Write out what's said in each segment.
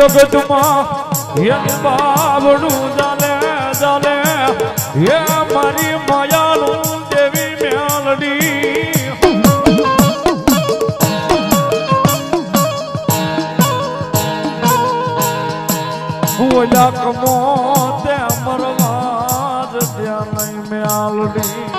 જગતમાં એમ બાવડું જાલે જાલે એ મારી માયાનું દેવી મેલડી ઓલા કમો તે મરવા જ ત્યાં નહીં મેલડી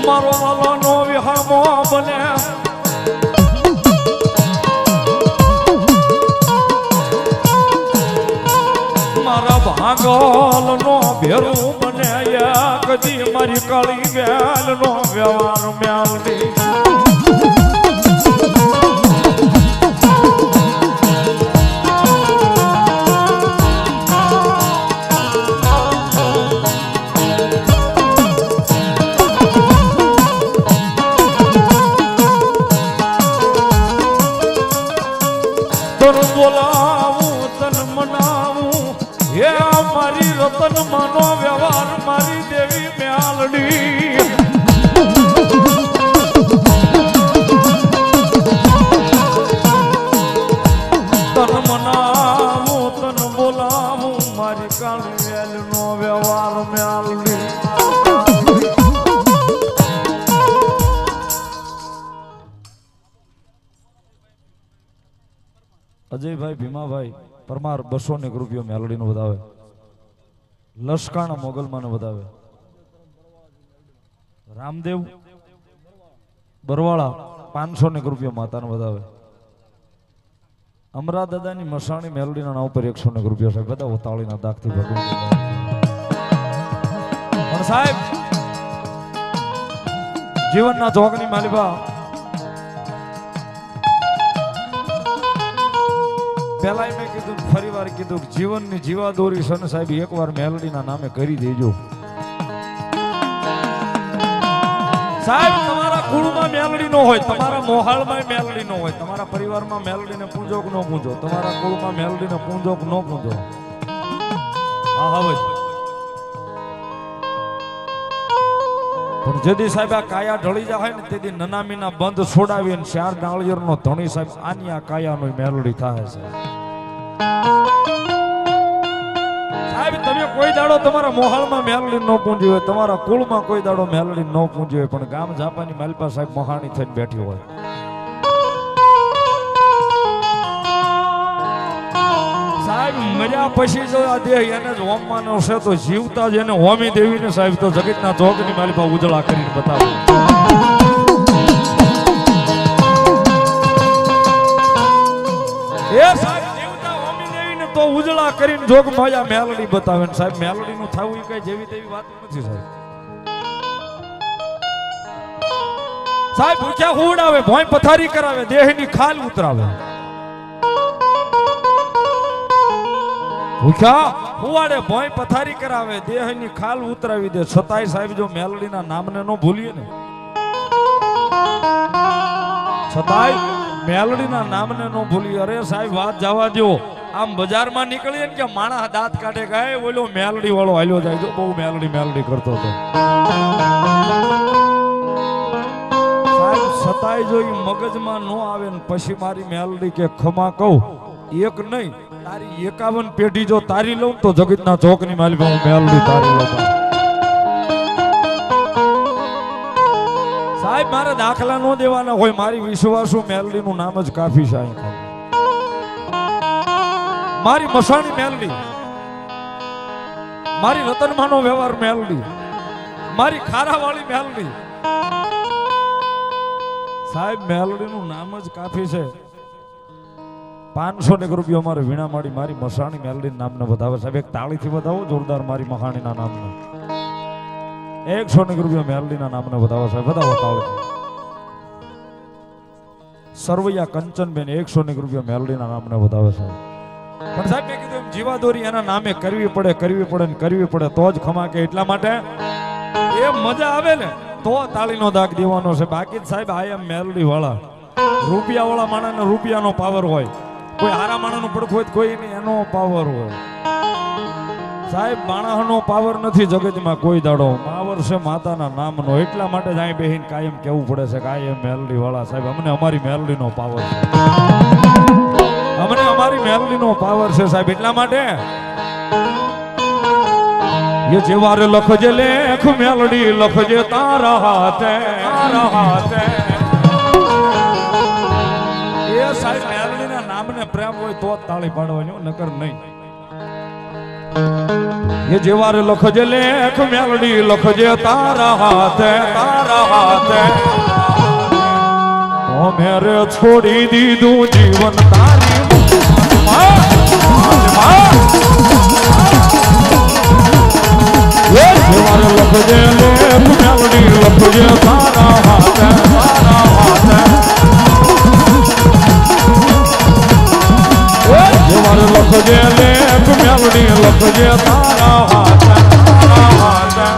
મારો વાલાનો વિહામો બને મારા ભાગલનો ભેરું બને કદી મારી કાળી વેલનો વ્યવહાર મેલડી બોલાવું તન મનાવું હે મારી રતન માનો વ્યવહાર મારી દેવી મેલડી તન મનાવું તન બોલાવું મારી કાળી વેલનો વ્યવહાર મેલડી અજયભાઈ ભીમાભાઈ પરમાર 200 રૂપિયો મેલડીનો વધાવે લશ્કાણા મોગલમાને વધાવે રામદેવ બરવાળા 500 રૂપિયો માતાને વધાવે અમરા દાદાની મસાણી મેલડીના નામ પર 100 રૂપિયો સાહેબ બધા તાળીના દાગથી ભગવાન પણ સાહેબ જીવનના જોગની માલિબા પહેલા મેં કીધું ફરી વાર કીધું જીવનની જીવાદોરી સન સાહેબ એકવાર મેલડીના નામે કરી દેજો સાહેબ તમારા કુળમાં મેલડી નો હોય તમારા મોહાળમાં મેલડી નો હોય તમારા પરિવારમાં મેલડીને પૂંજો કે ન પૂંજો તમારા કુળમાં મેલડીને પૂંજો કે ન પૂંજો હા હવે પણ જેદી સાહેબ આ કાયા ઢળી જાય ને તેથી નનામીના બંધ છોડાવીને 4 ડાળિયરનો ધણી સાહેબ આની આ કાયાનો મેલડી થાય છે સાહેબ તમે કોઈ દાડો તમારા મોહાળમાં મેલડી ન પૂંજી હોય તમારા કુળમાં કોઈ દાડો મેલડી ન પૂંજી હોય પણ ગામ જાપાની માલપા સાહેબ મહાણી થઈને બેઠી હોય સાહેબ મર્યા પછી જો આ દેહ એને જ હોમવાનો છે તો જીવતા જ એને હોમી દેવીને સાહેબ તો જગતના ચોકની માલપા ઉજળા કરીને બતાવે એ સાહેબ તો ઉજળા કરીને જોગ માયા મેલડી બતાવે ને સાહેબ મેલડી નું થવું એ કઈ જેવી તેવી વાત નથી સાહેબ સાહેબ ભૂખ્યા હુડાવે ભોય પથારી કરાવે દેહની ખાલ ઉતરાવે ભૂખ્યા હુવાડે ભોય પથારી કરાવે દેહની ખાલ ઉતરાવી દે છતાંય સાહેબ જો મેલડીના નામને ન ભૂલીએ ને છતાંય મેલડીના નામને ન ભૂલીએ અરે સાહેબ વાત જવા દો આમ બજારમાં નીકળીએ ને કે માણસ દાંત કાઢે ગાય ઓલો મેલડી વાળો હાલ્યો જાય તો બહુ મેલડી કરતો હતો સાહેબ છતાંય જો એ મગજમાં ન આવે ને પછી મારી મેલડી કે ખમા કહું એક નહીં તારી 51 પેઢી જો તારી લઉં તો જગતના ચોકની માલિકા હું મેલડી તારી લઉં સાહેબ મારે દાખલા ન દેવાના હોય મારી વિશ્વાસુ મેલડી નું નામ જ કાફી છે મારી મસાણી મેલડી મારી રતનમાનો વ્યવહાર મેલડી મારી ખારાવાળી મેલડી સાહેબ મેલડી નું નામ જ કાફી છે 500 રૂપિયા મારે વીણામાળી મારી મસાણી મેલડી નામને વધાવે સાહેબ એક તાળીથી વધાવો જોરદાર મારી મહાણીના નામને 100 રૂપિયા મેલડીના નામને વધાવો સાહેબ વધાવો તાળીથી સરવૈયા કંચનબેન 100 રૂપિયા મેલડીના નામને વધાવે સાહેબ પણ સાહેબ મેં કીધું જીવાદોરી એના નામે કરવી પડે તો જ ખમા કે એટલા માટે એ મજા આવે ને તો તાળીનો દાગ દેવાનો છે બાકી સાહેબ આ એમ મેલડી વાળા રૂપિયા વાળા માણસને રૂપિયાનો પાવર હોય કોઈ હારા માણસનું પડખું હોય કોઈ નહીં એનો પાવર હોય સાહેબ માણસનો પાવર નથી જગતમાં કોઈ દાડો, પાવર છે માતાના નામનો. એટલા માટે જ અહીં બેહીને કાયમ કહેવું પડે છે કે આ મેલડી વાળા સાહેબ અમને અમારી મેલડીનો પાવર છે, અમને અમારી મેલડીનો પાવર છે સાહેબ. એટલા માટે ये जेवार लखजे लेख मेलडी लखजे तारा हाथे ये साइड मेलडी ना नाम ने प्रेम होय तो ताली पाडવાની નકર નહીં. ये जेवार लखजे लेख मेलडी लखजे तारा हाथे ओ मेरे छोड़ी दीदू जीवन तारी जेवार लखजे लेख मेलडी लखजे तारा हाथे जेवार लखजे लेख मेलडी लखजे तारा हाथे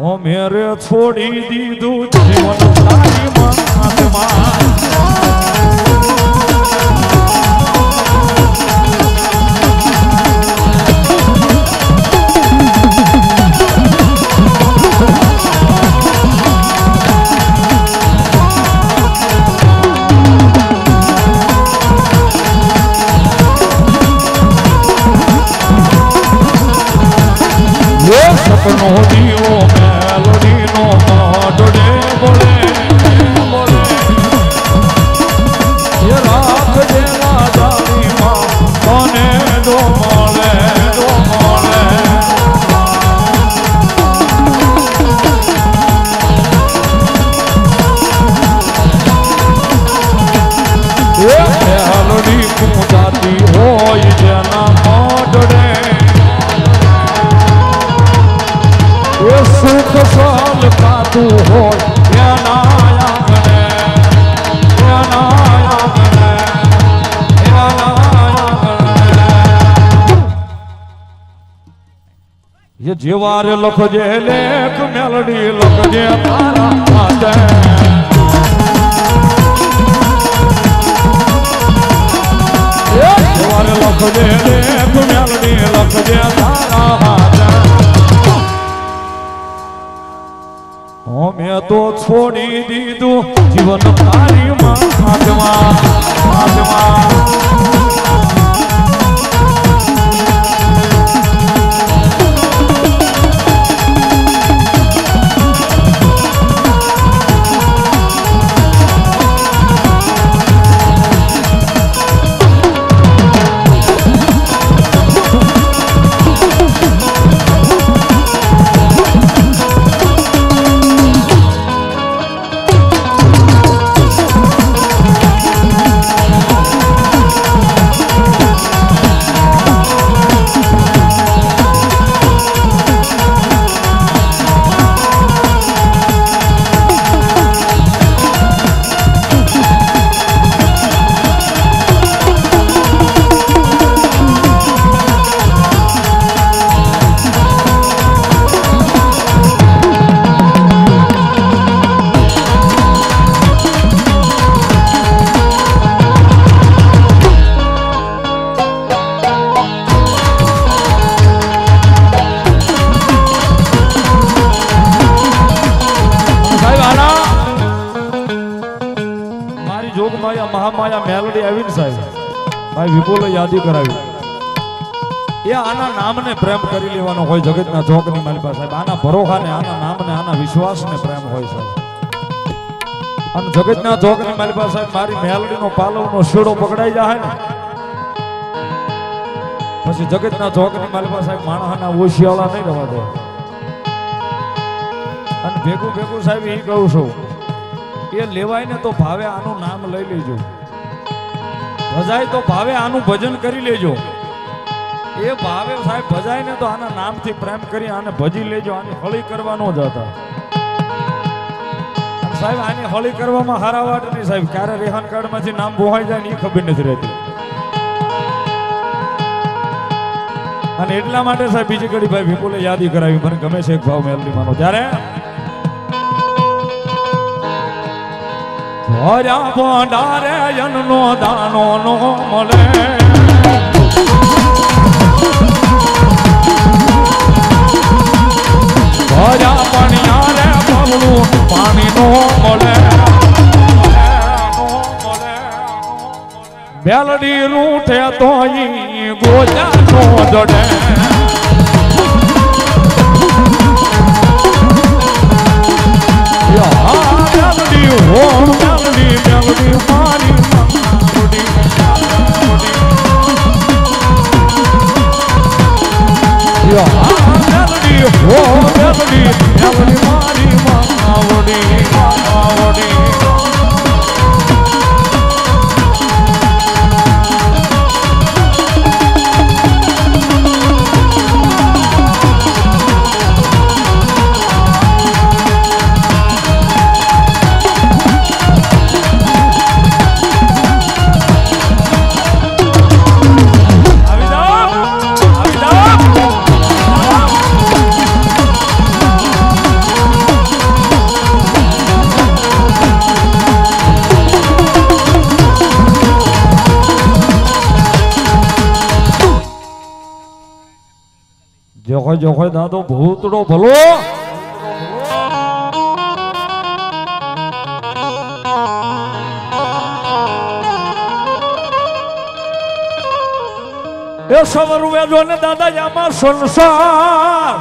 ओ मेरे छोड़ी दीदू जीवन तारी मात सपनो दियो मेलडी नो मोडे बोले ये रात जेला जानी मां कोने दो मोले ये मेलडी पूजाती होय जना मोडे सुख साल का तू हो ये जीवार लखजे लेख मेलडी लखजे तारा हाथे जीवार लखजे लेख मेलडी लखजे तारा हाथे मैं तो छोड़ी दीदू जीवन तारी महात्मा महामाया मेलडी આવી ને સાહેબ ભાઈ વિપુલે યાદી કરાવી. એ આના નામને પ્રેમ કરી લેવાનો હોય જગતના જોકની માલિકા સાહેબ. આના ભરોખાને આના નામને આના વિશ્વાસને પ્રેમ હોય સાહેબ. અને જગતના જોકની માલિકા સાહેબ મારી મેલડીનો પાલવનો શેડો પકડાઈ જાય ને પછી જગતના જોકની માલિકા સાહેબ માણસના ઓશિયાળા નહીં રહેવા દે. અને ભેગું સાહેબ એ કહું છું એ લેવાય ને તો ભાવે આનું નામ લઈ લેજો, ભજાય તો ભાવે આનું ભજન કરી લેજો. એ ભાવે સાહેબ ભજાય ને તો આના નામથી પ્રેમ કરી આને ભજી લેજો. આની હળી કરવા ન જતા સાહેબ. આની હળી કરવામાં હારાવાટ નહીં સાહેબ. ક્યારે રેહાન કાર્ડ માંથી નામ બોહાઈ જાય ને એ ખબર નથી રહેતી. અને એટલા માટે સાહેબ બીજી ઘડી ભાઈ વિપુલે યાદી કરાવી. મને ગમે છે એક ભાવ મેલડી માનો ત્યારે ભર્યા ભંડારે જનનો દાનો નો મળે મળે મેલડી રૂઠે તો ઈ ગોજા નો જડે મેલડી હો મેલડી મેલડી મારી મંગોડી મેલડી હો મેલડી મેલડી મારી મંગોડી જોખો જોખો દાદો ભૂતડો ભલો એ સવર વેજો ને દાદા આમાં સંસાર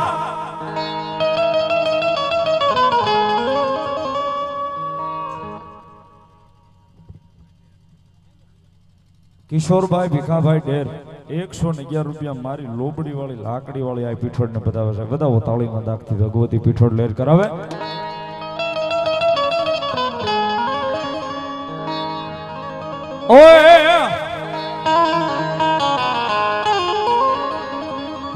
કિશોરભાઈ ભીખાભાઈ ડેર 111 રૂપિયા મારી લોબડી વાળી લાકડી વાળી આ પીઠોડ ને બતાવે છે. બધા તાળીના દાગથી ભગવતી પીઠોડ લેર કરાવે. ઓય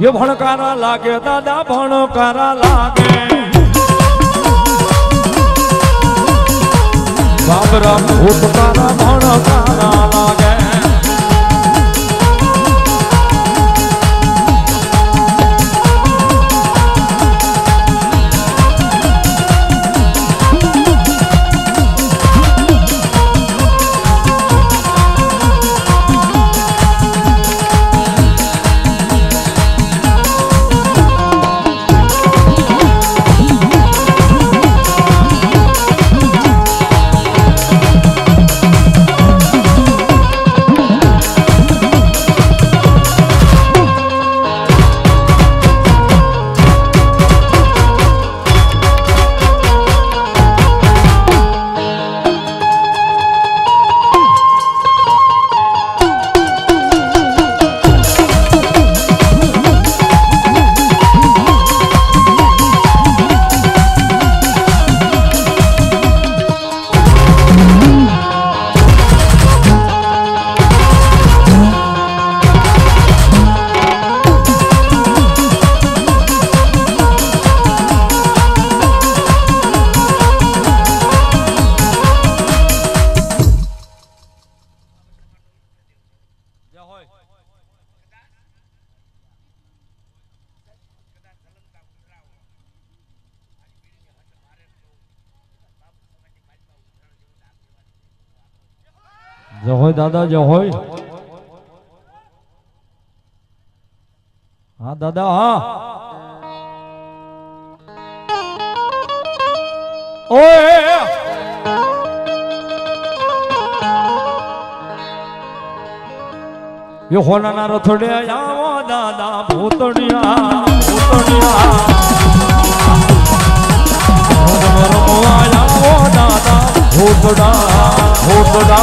ये भणकारा लागे दादा भणकारा लागे बाबरा भूतकारा भणकारा लागे जय होय दादा जय होय. हाँ दादा हाँ ओए ये होना ना रथोड़े आओ दादा भूतड़िया भूतड़िया आओ दादा भूतड़ा भूतड़ा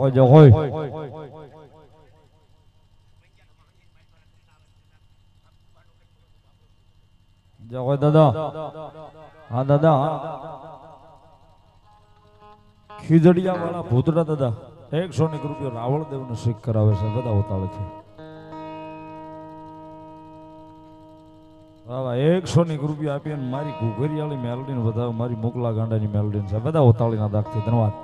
જો હોય દાદા હા દાદા ખીજડિયા વાળા ભૂતડા દાદા 100 રૂપિયા રાવળ દેવ નો શીખ કરાવે છે બધા ઉતાળે છે 100 રૂપિયા આપી મારી ઘુઘરિયાળી મેલડી ને વધારે મારી મોકલા ગાંડાની મેલડી છે બધા ઉતાળીના દાખથી ધન્યવાદ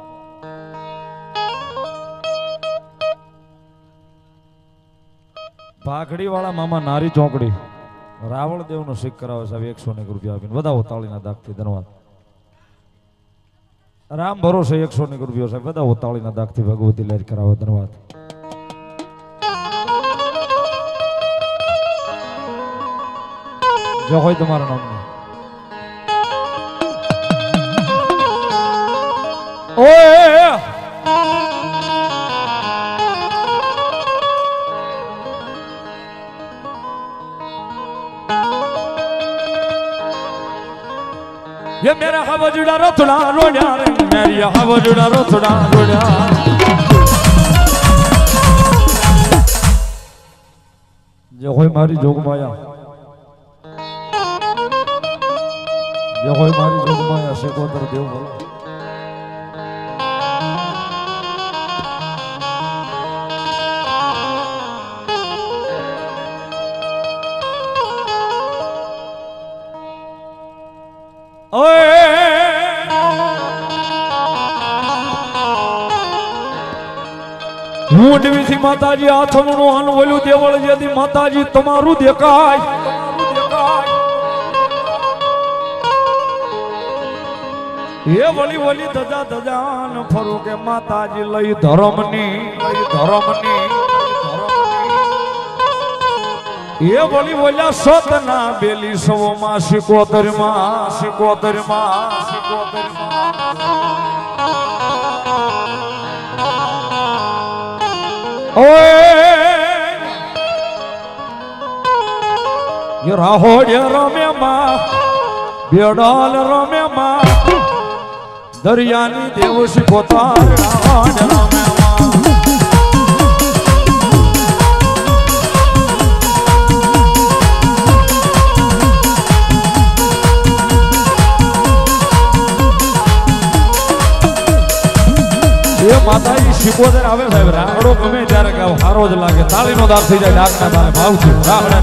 ભાખડી વાળા મામા નારી ચોકડી રાવળ દેવ નો શીખ કરાવે છે 100 રૂપિયા આપીને બધા ઉતાળીના દાખથી ધન્યવાદ રામ ભરોસે 100 રૂપિયા છે બધા ઉતાળીના દાખથી ભગવતી લહેર કરાવે ધન્યવાદ જો હોય તમારા નામની ઓય ये मेरा हवजुड़ा रोतड़ा रोड़ा रे मेरी हवजुड़ा रोतड़ा रोड़ा जो होय मारी जोगमाया जो होय मारी जोगमाया शेकोतर देव बोलो હું દેવી માતાજી આથમણું અન બોલ્યું દેવળ જેથી માતાજી તમારું દેખાય એ વળી વળી ધજા ધજાન ફરું કે માતાજી લઈ ધર્મની એ વળી બોલ્યા સતના બેલી સવોમાં શિકોતરમાં ઓય રાહોડે રમ્યામાં બેડાલ રમ્યામાં દરિયાની દેવ શિકોતર રાહોડ રમ્યામાં એ માતાજી શિકોતર આવે સાહેબ રાગડો ગમે ત્યારે ગાવ હારો જ લાગે તાળીનો દાર થઈ જાય ડાકના તારે ભાવ છે રાગડા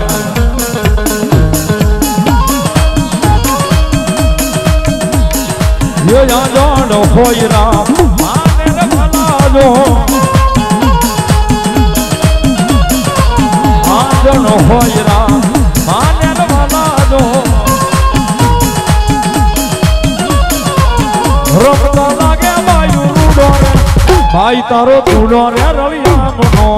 યો જાણો હોય રામ માને રે ભલાજો જાણો હોય રામ માને રે ભલાજો રમતા લાગે વાયુ રૂડો રે ભાઈ તારો ધૂળો રે રળિયામનો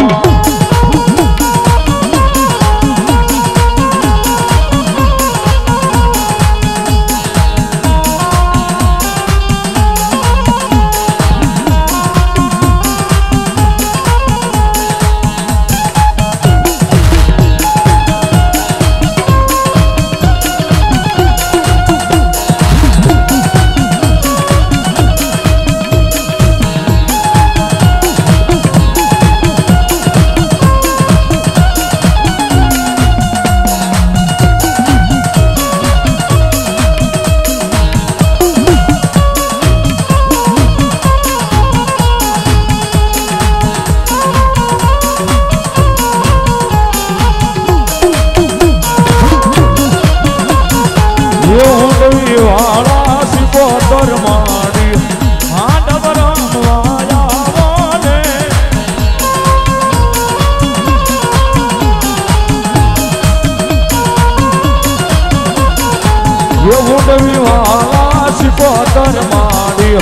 શિકોતર માડી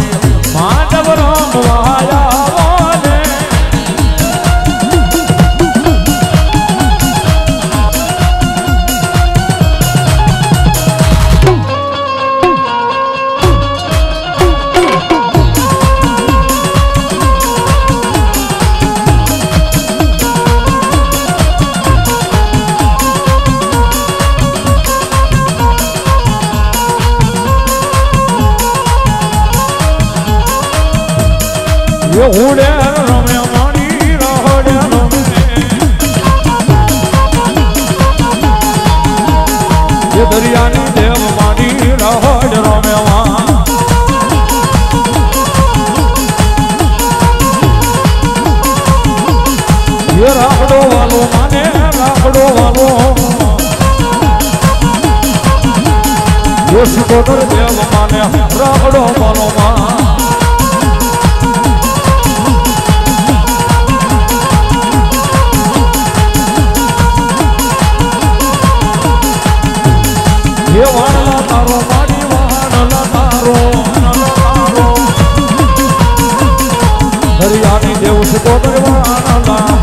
માધવ રામ વાયા ને હુડે રમે એ રાખડો વાલો માને રાખડો વાલો સિકોતર દેવ માને રાખડો વાલો માં એ વાણલા તારો માડી વાણલા તારો હરિયાણી દેવ સિકોતર વાણલા